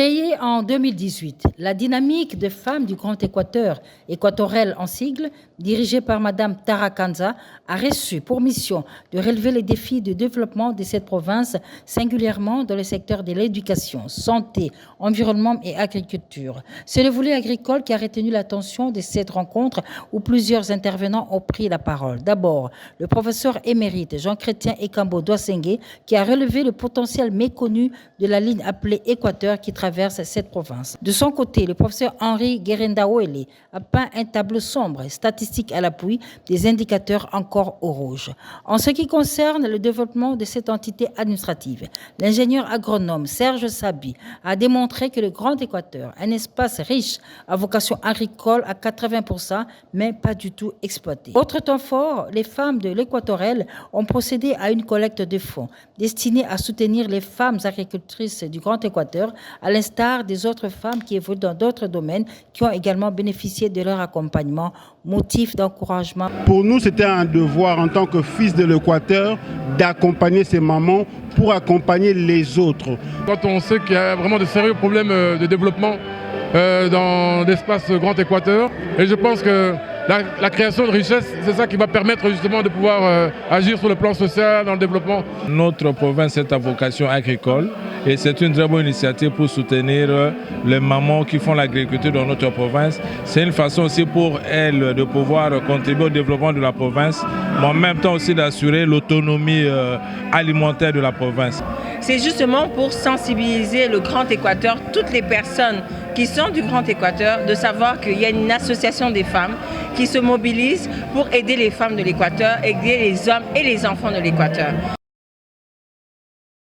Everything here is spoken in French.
Créée en 2018, la dynamique de femmes du Grand Équateur, Équatorel en sigle, dirigée par Madame Tara Kanza, a reçu pour mission de relever les défis de développement de cette province, singulièrement dans le secteur de l'éducation, santé, environnement et agriculture. C'est le volet agricole qui a retenu l'attention de cette rencontre où plusieurs intervenants ont pris la parole. D'abord, le professeur émérite Jean-Chrétien Ekambo Doissengue qui a relevé le potentiel méconnu de la ligne appelée Équateur qui traverse cette province. De son côté, le professeur Henri Guérendaouele a peint un tableau sombre, statistique à l'appui, des indicateurs encore au rouge. En ce qui concerne le développement de cette entité administrative, l'ingénieur agronome Serge Sabi a démontré que le Grand Équateur, un espace riche à vocation agricole à 80%, mais pas du tout exploité. Autre temps fort, les femmes de l'Équatorel ont procédé à une collecte de fonds destinée à soutenir les femmes agricultrices du Grand Équateur, à l'instar des autres femmes qui évoluent dans d'autres domaines qui ont également bénéficié de leur accompagnement, motif d'encouragement. Pour nous, c'était un devoir en tant que fils de l'Équateur d'accompagner ces mamans pour accompagner les autres. Quand on sait qu'il y a vraiment de sérieux problèmes de développement dans l'espace Grand Équateur, et je pense que la création de richesses, c'est ça qui va permettre justement de pouvoir agir sur le plan social, dans le développement. Notre province est à vocation agricole et c'est une très bonne initiative pour soutenir les mamans qui font l'agriculture dans notre province. C'est une façon aussi pour elles de pouvoir contribuer au développement de la province, mais en même temps aussi d'assurer l'autonomie alimentaire de la province. C'est justement pour sensibiliser le Grand Équateur, toutes les personnes qui sont du Grand Équateur, de savoir qu'il y a une association des femmes qui se mobilise pour aider les femmes de l'Équateur, aider les hommes et les enfants de l'Équateur.